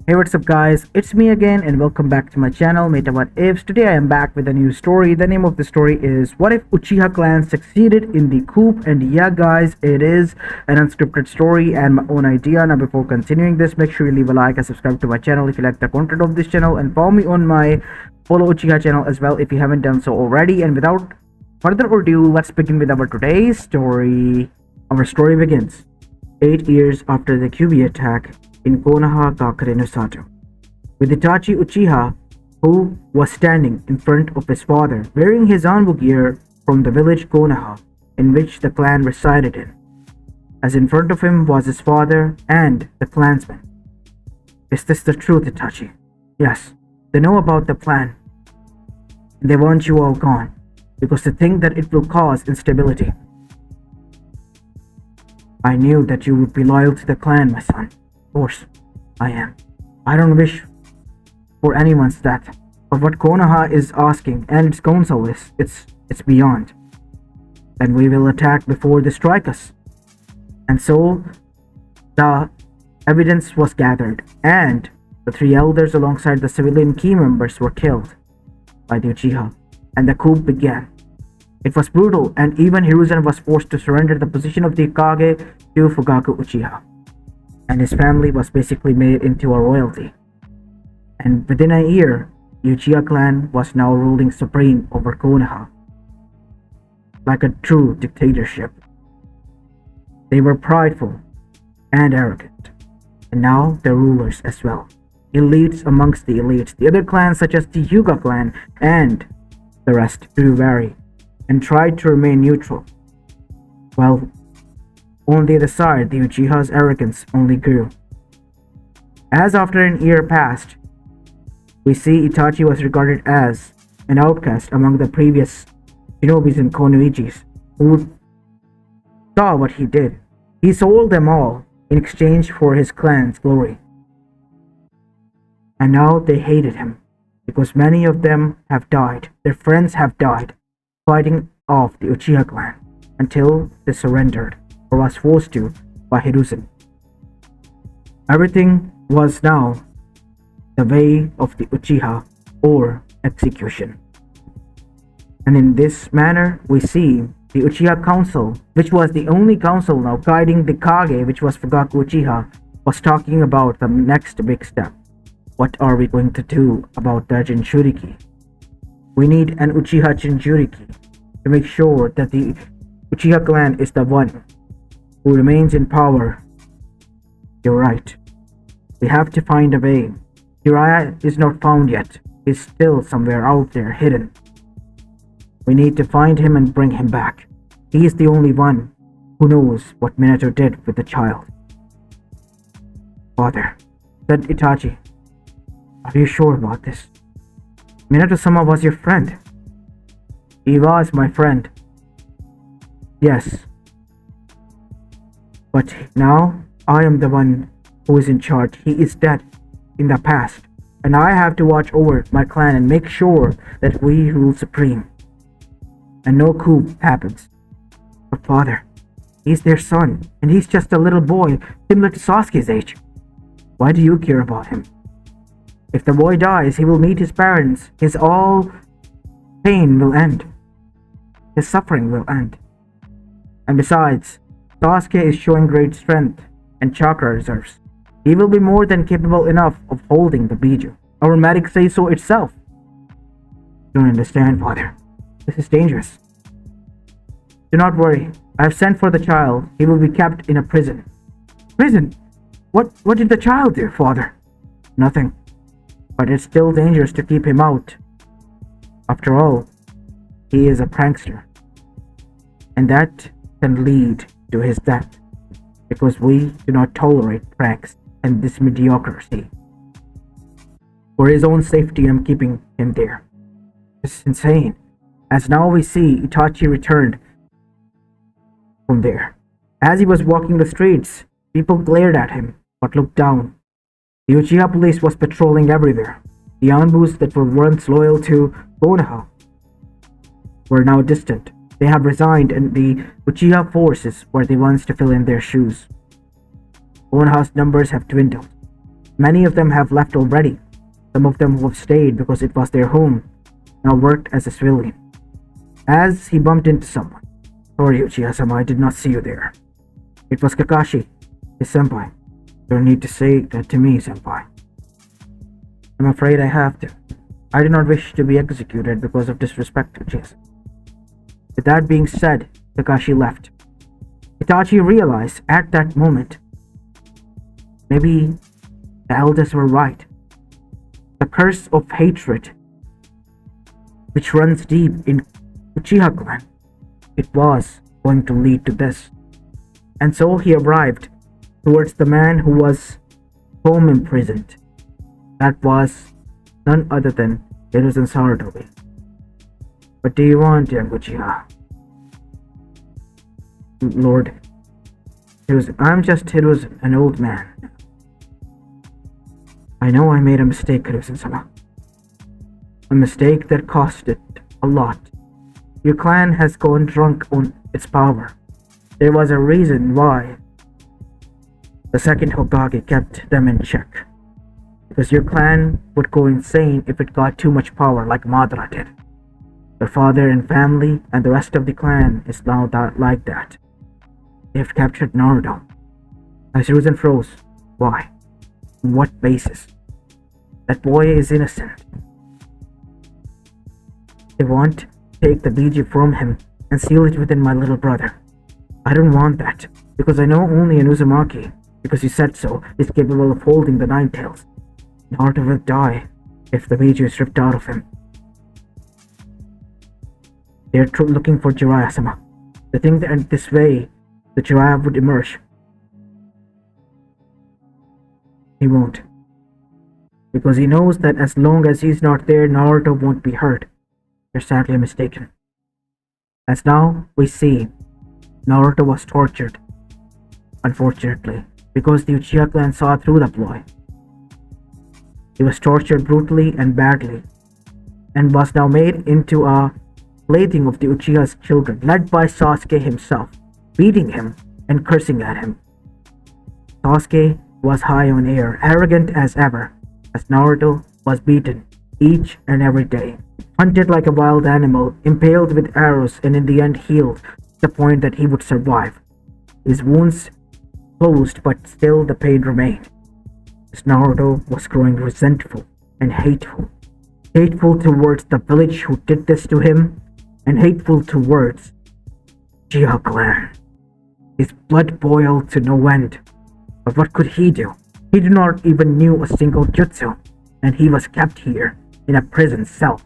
Hey, what's up guys, it's me again and welcome back to my channel Mayta What Ifs. Today I am back with a new story. The name of the story is What If Uchiha Clan Succeeded in the Coup? And yeah guys, it is an unscripted story and my own idea. Now before continuing this, make sure you leave a like and subscribe to my channel if you like the content of this channel, and follow me on my Follow Uchiha channel as well if you haven't done so already. And without further ado, let's begin with our today's story. Our story begins 8 years after the Kyuubi attack in Konoha Kakure no Sato, with Itachi Uchiha, who was standing in front of his father wearing his Anbu gear from the village Konoha in which the clan resided in, as in front of him was his father and the clansmen. Is this the truth, Itachi? Yes, they know about the plan, and they want you all gone, because they think that it will cause instability. I knew that you would be loyal to the clan, my son. Of course, I am. I don't wish for anyone's death, but what Konoha is asking and its council is, it's beyond. Then we will attack before they strike us. And so, the evidence was gathered, and the three elders alongside the civilian key members were killed by the Uchiha, and the coup began. It was brutal, and even Hiruzen was forced to surrender the position of the Kage to Fugaku Uchiha, and his family was basically made into a royalty. And within a year, the Uchiha clan was now ruling supreme over Konoha, like a true dictatorship. They were prideful and arrogant, and now they're rulers as well. Elites amongst the elites. The other clans such as the Hyuga clan and the rest grew wary and tried to remain neutral. Well, on the other side, the Uchiha's arrogance only grew. As after an year passed, we see Itachi was regarded as an outcast among the previous shinobis and konoichis who saw what he did. He sold them all in exchange for his clan's glory. And now they hated him because many of them have died. Their friends have died fighting off the Uchiha clan until they surrendered, or was forced to, by Hiruzen. Everything was now the way of the Uchiha, or execution. And in this manner, we see the Uchiha Council, which was the only council now guiding the Kage, which was Fugaku Uchiha, was talking about the next big step. What are we going to do about the Jinchuriki? We need an Uchiha Jinchuriki to make sure that the Uchiha clan is the one who remains in power. You're right. We have to find a way. Jiraiya is not found yet. He's still somewhere out there, hidden. We need to find him and bring him back. He is the only one who knows what Minato did with the child. Father, said Itachi, are you sure about this? Minato-sama was your friend. He was my friend. Yes. But now, I am the one who is in charge. He is dead in the past, and I have to watch over my clan and make sure that we rule supreme, and no coup happens. But father, he's their son, and he's just a little boy, similar to Sasuke's age. Why do you care about him? If the boy dies, he will meet his parents. His all pain will end. His suffering will end. And besides, Sasuke is showing great strength and chakra reserves. He will be more than capable enough of holding the Biju. Our medics say so itself. You don't understand, father. This is dangerous. Do not worry. I have sent for the child. He will be kept in a prison. Prison? What did the child do, father? Nothing. But it's still dangerous to keep him out. After all, he is a prankster. And that can lead to his death, because we do not tolerate pranks and this mediocrity. For his own safety, I'm keeping him there. It's insane. As now we see, Itachi returned from there. As he was walking the streets, people glared at him, but looked down. The Uchiha police was patrolling everywhere. The Anbus that were once loyal to Konoha were now distant. They have resigned, and the Uchiha forces were the ones to fill in their shoes. Konoha's numbers have dwindled. Many of them have left already. Some of them who have stayed because it was their home, now worked as a civilian. As he bumped into someone. Sorry, Uchiha-sama, I did not see you there. It was Kakashi, his senpai. You don't need to say that to me, senpai. I'm afraid I have to. I do not wish to be executed because of disrespect to Uchiha. With that being said, Kakashi left. Itachi realized at that moment, maybe the elders were right. The curse of hatred, which runs deep in Uchiha clan, it was going to lead to this. And so he arrived towards the man who was home imprisoned. That was none other than Hiruzen Sarutobi. What do you want, young Uchiha? Lord, I'm just Hiruzen, an old man. I know I made a mistake, Hiruzen-sama. A mistake that costed a lot. Your clan has gone drunk on its power. There was a reason why the second Hokage kept them in check. Because your clan would go insane if it got too much power like Madara did. Your father and family and the rest of the clan is now like that. They have captured Naruto. Hiruzen froze. Why? On what basis? That boy is innocent. They want to take the Biji from him and seal it within my little brother. I don't want that, because I know only an Uzumaki, because you said so, is capable of holding the Nine Tails. Naruto will die if the Biji is ripped out of him. They are looking for Jiraiya-sama. They think that this way, the Jiraiya would emerge. He won't. Because he knows that as long as he's not there, Naruto won't be hurt. You're sadly mistaken. As now we see, Naruto was tortured. Unfortunately, because the Uchiha clan saw through the ploy. He was tortured brutally and badly, and was now made into a plaything of the Uchiha's children, led by Sasuke himself, beating him and cursing at him. Sasuke was high on air, arrogant as ever, as Naruto was beaten each and every day, hunted like a wild animal, impaled with arrows, and in the end healed to the point that he would survive. His wounds closed, but still the pain remained. As Naruto was growing resentful and hateful. Hateful towards the village who did this to him, and hateful towards Uchiha clan. His blood boiled to no end. But what could he do? He did not even knew a single jutsu, and he was kept here in a prison cell.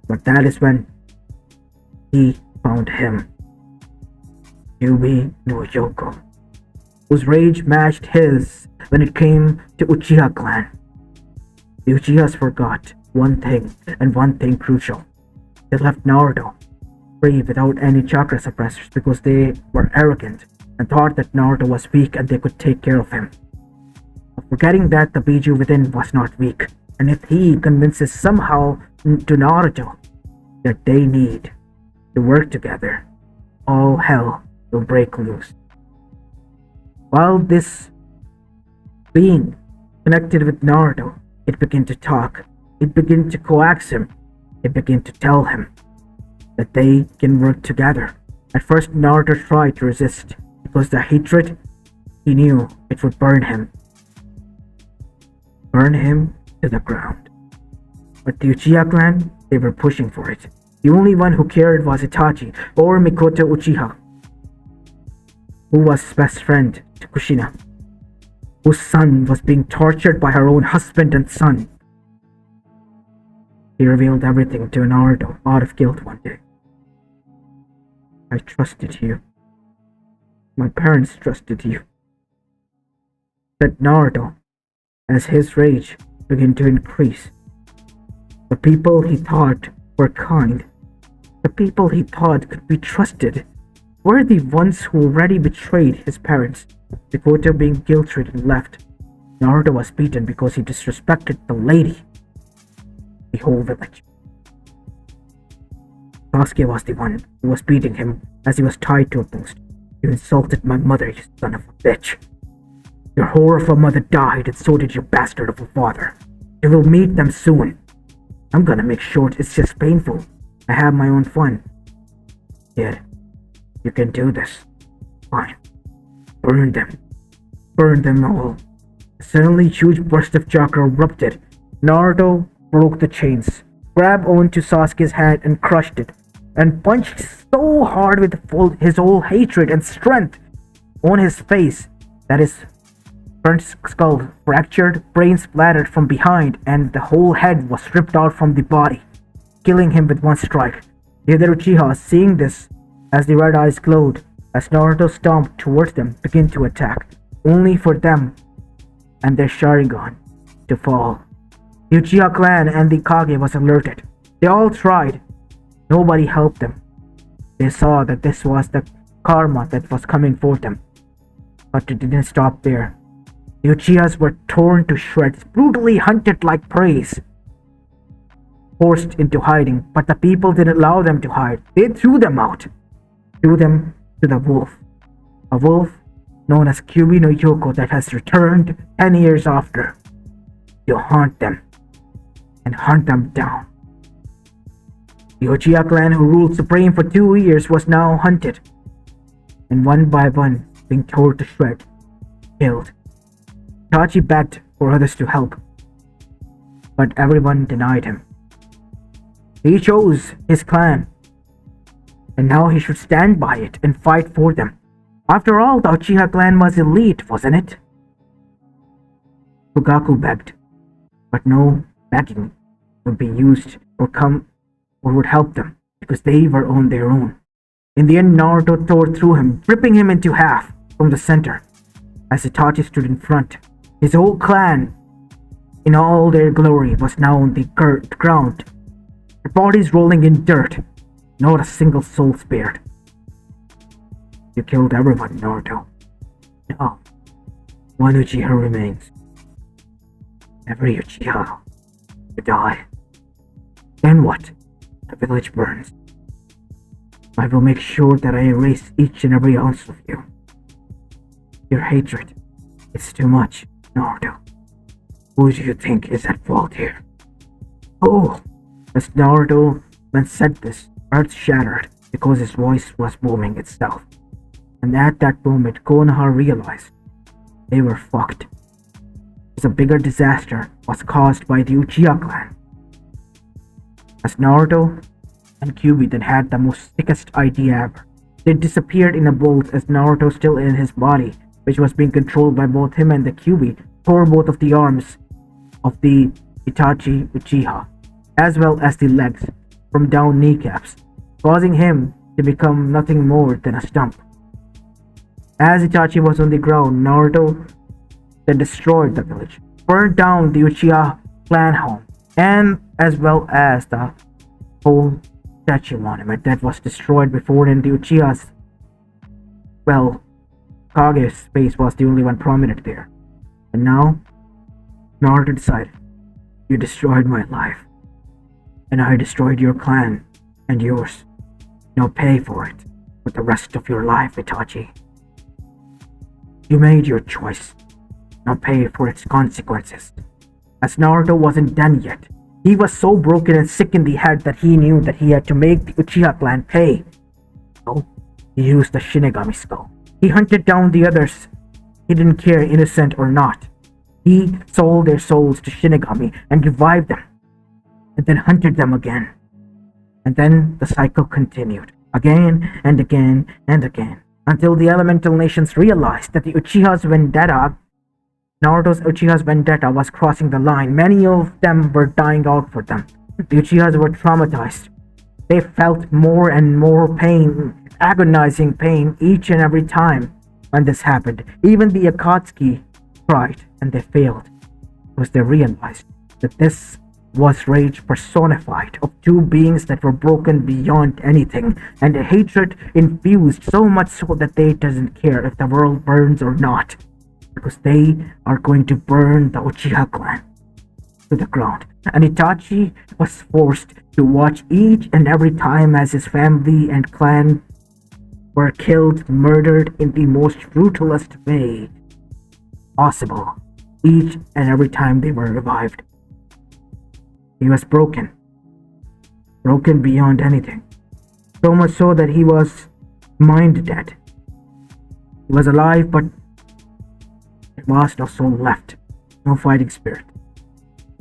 But that is when he found him. Yubi no Yoko, whose rage matched his when it came to Uchiha clan. The Uchihas forgot one thing, and one thing crucial. They left Naruto free without any chakra suppressors because they were arrogant and thought that Naruto was weak and they could take care of him. Forgetting that the Biju within was not weak, and if he convinces somehow to Naruto that they need to work together, all hell will break loose. While this being connected with Naruto, it began to talk, it began to coax him, it began to tell him that they can work together. At first Naruto tried to resist, because the hatred, he knew it would burn him to the ground. But the Uchiha clan, they were pushing for it. The only one who cared was Itachi, or Mikoto Uchiha, who was his best friend to Kushina, whose son was being tortured by her own husband and son. He revealed everything to Naruto out of guilt one day. I trusted you. My parents trusted you, said Naruto, as his rage began to increase. The people he thought were kind, the people he thought could be trusted, were the ones who already betrayed his parents. Mikoto being guilt-ridden left. Naruto was beaten because he disrespected the lady, the whole village. Sasuke was the one who was beating him as he was tied to a post. You insulted my mother, you son of a bitch. Your whore of a mother died, and so did your bastard of a father. You will meet them soon. I'm gonna make sure it's just painful. I have my own fun. Kid, you can do this. Fine. Burn them. Burn them all. Suddenly, a huge burst of chakra erupted. Naruto broke the chains, grabbed onto Sasuke's hand and crushed it, and punched so hard with his whole hatred and strength on his face that his front skull fractured, brains splattered from behind, and the whole head was ripped out from the body, killing him with one strike. The other Uchiha, seeing this, as the red eyes glowed, as Naruto stomped towards them, began to attack, only for them and their Sharingan to fall. The Uchiha clan and the Kage was alerted. They all tried. Nobody helped them. They saw that this was the karma that was coming for them. But it didn't stop there. The Uchihas were torn to shreds, brutally hunted like prey, forced into hiding, but the people didn't allow them to hide. They threw them out. Threw them to the wolf. A wolf known as Kyuubi no Yoko that has returned 10 years after to haunt them and hunt them down. The Uchiha clan, who ruled supreme for 2 years, was now hunted, and one by one being torn to shreds, killed. Itachi begged for others to help, but everyone denied him. He chose his clan, and now he should stand by it and fight for them. After all, the Uchiha clan was elite, wasn't it? Fugaku begged, but no begging would be used or would help them, because they were on their own. In the end, Naruto tore through him, ripping him into half from the center. As Itachi stood in front, his whole clan, in all their glory, was now on the ground, their bodies rolling in dirt, not a single soul spared. You killed everyone, Naruto. No, one Uchiha remains. Every Uchiha to die. Then what? The village burns. I will make sure that I erase each and every ounce of you. Your hatred is too much, Naruto. Who do you think is at fault here? Oh! As Naruto said this, earth shattered because his voice was booming itself. And at that moment, Konoha realized they were fucked. The bigger disaster was caused by the Uchiha clan. As Naruto and Kyuubi then had the most sickest idea ever. They disappeared in a bolt as Naruto, still in his body, which was being controlled by both him and the Kyuubi, tore both of the arms of the Itachi Uchiha, as well as the legs from down kneecaps, causing him to become nothing more than a stump. As Itachi was on the ground, Naruto then destroyed the village, burned down the Uchiha clan home, and as well as the whole statue monument that was destroyed before, and the Uchiha's, well, Kage's face was the only one prominent there. And now, Naruto decided, you destroyed my life, and I destroyed your clan and yours. Now pay for it with the rest of your life, Itachi. You made your choice. Now pay for its consequences. As Naruto wasn't done yet, he was so broken and sick in the head that he knew that he had to make the Uchiha clan pay. So, he used the Shinigami skull. He hunted down the others. He didn't care, innocent or not. He sold their souls to Shinigami and revived them, and then hunted them again. And then the cycle continued, again and again and again, until the elemental nations realized that the Naruto's Uchiha's vendetta was crossing the line. Many of them were dying out for them. The Uchihas were traumatized. They felt more and more pain, agonizing pain each and every time when this happened. Even the Akatsuki tried, and they failed, because they realized that this was rage personified of two beings that were broken beyond anything, and a hatred infused so much so that they doesn't care if the world burns or not, because they are going to burn the Uchiha clan to the ground. And Itachi was forced to watch each and every time as his family and clan were killed, murdered in the most brutalist way. possible each and every time they were revived. He was broken, broken beyond anything. So much so that he was mind dead. He was alive, but there was no soul left, no fighting spirit.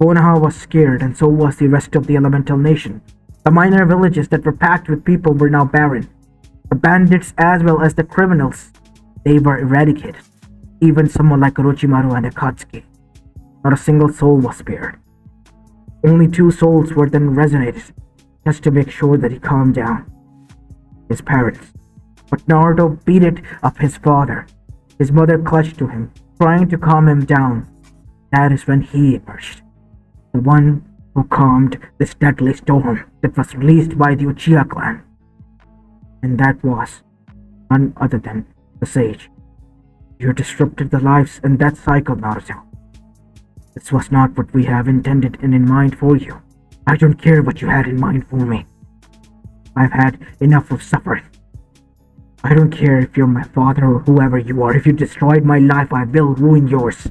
Konoha was scared, and so was the rest of the elemental nation. The minor villages that were packed with people were now barren. The bandits as well as the criminals, they were eradicated. Even someone like Orochimaru and Akatsuki. Not a single soul was spared. Only 2 souls were then resonated, just to make sure that he calmed down. His parents. But Naruto beat up his father. His mother clutched to him, trying to calm him down. That is when he emerged. The one who calmed this deadly storm that was released by the Uchiha clan. And that was none other than the sage. You disrupted the lives and death cycle, Naruto. This was not what we have intended and in mind for you. I don't care what you had in mind for me. I've had enough of suffering. I don't care if you're my father or whoever you are. If you destroyed my life, I will ruin yours.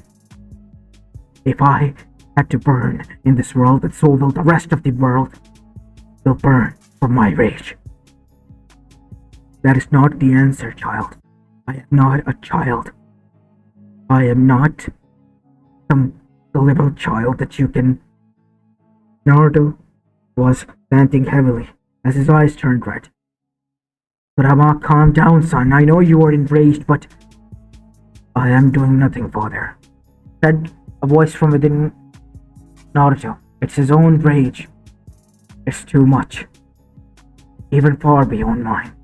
If I had to burn in this world, and so will the rest of the world, will burn for my rage. That is not the answer, child. I am not a child. I am not some gullible child that you can... Naruto was panting heavily as his eyes turned red. Kurama, calm down, son. I know you are enraged, but... I am doing nothing, father, said a voice from within Naruto. It's his own rage. It's too much. Even far beyond mine.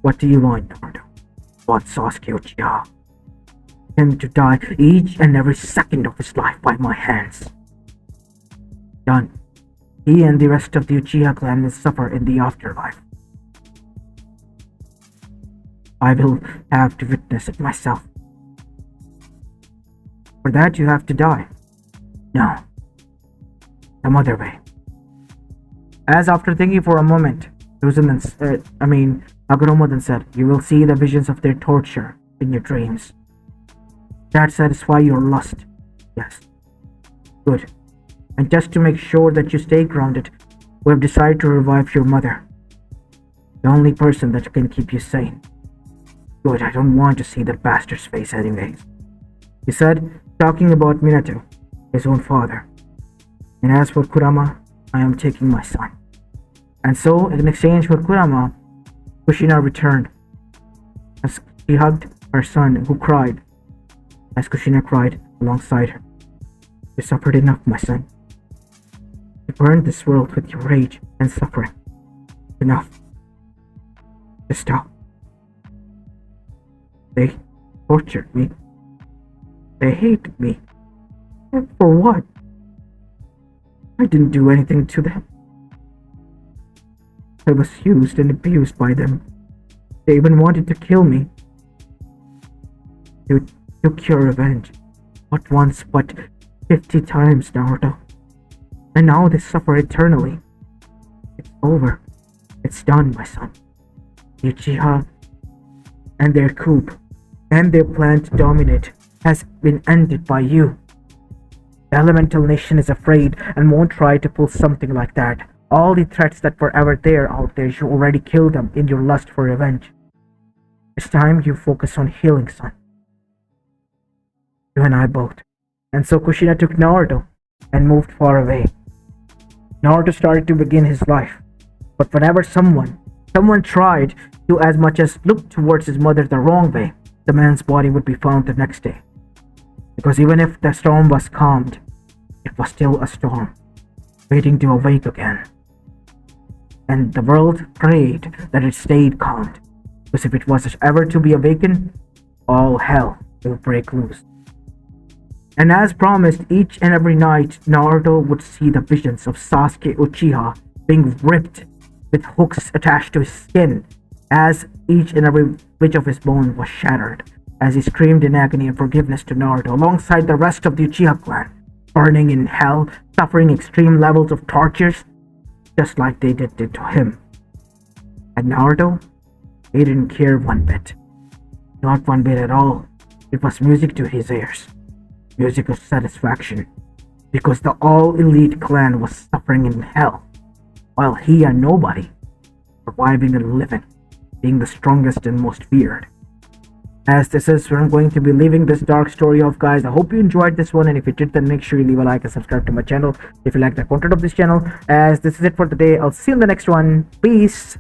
What do you want, Naruto? Want Sasuke Uchiha? Him to die each and every second of his life by my hands. Done. He and the rest of the Uchiha clan will suffer in the afterlife. I will have to witness it myself. For that you have to die. No. Some other way. As after thinking for a moment, Hagoromo then said, you will see the visions of their torture in your dreams. That satisfy your lust. Yes. Good. And just to make sure that you stay grounded, we have decided to revive your mother. The only person that can keep you sane. Good, I don't want to see that bastard's face anyways. He said, talking about Minato, his own father. And as for Kurama, I am taking my son. And so, in exchange for Kurama, Kushina returned. As she hugged her son, who cried, as Kushina cried alongside her. You suffered enough, my son. You burned this world with your rage and suffering. Enough. Just stop. They tortured me. They hated me. And for what? I didn't do anything to them. I was used and abused by them. They even wanted to kill me. You took your revenge. Not once, but 50 times, Naruto. And now they suffer eternally. It's over. It's done, my son. Uchiha and their coup and their plan to dominate has been ended by you. The elemental nation is afraid and won't try to pull something like that. All the threats that were ever there out there, you already killed them in your lust for revenge. It's time you focus on healing, son. You and I both. And so Kushina took Naruto and moved far away. Naruto started to begin his life. But whenever someone tried to as much as look towards his mother the wrong way, the man's body would be found the next day. Because even if the storm was calmed, it was still a storm, waiting to awake again. And the world prayed that it stayed calmed, because if it was ever to be awakened, all hell will break loose. And as promised, each and every night, Naruto would see the visions of Sasuke Uchiha being ripped with hooks attached to his skin, as each and every which of his bone was shattered, as he screamed in agony and forgiveness to Naruto, alongside the rest of the Uchiha clan, burning in hell, suffering extreme levels of tortures, just like they did to him. And Naruto, he didn't care one bit. Not one bit at all. It was music to his ears, music of satisfaction, because the all-elite clan was suffering in hell, while he, a nobody, surviving and living, being the strongest and most feared. As this is where I'm going to be leaving this dark story off, guys. I hope you enjoyed this one, and if you did, then make sure you leave a like and subscribe to my channel if you like the content of this channel. As this is it for the day, I'll see you in the next one. Peace.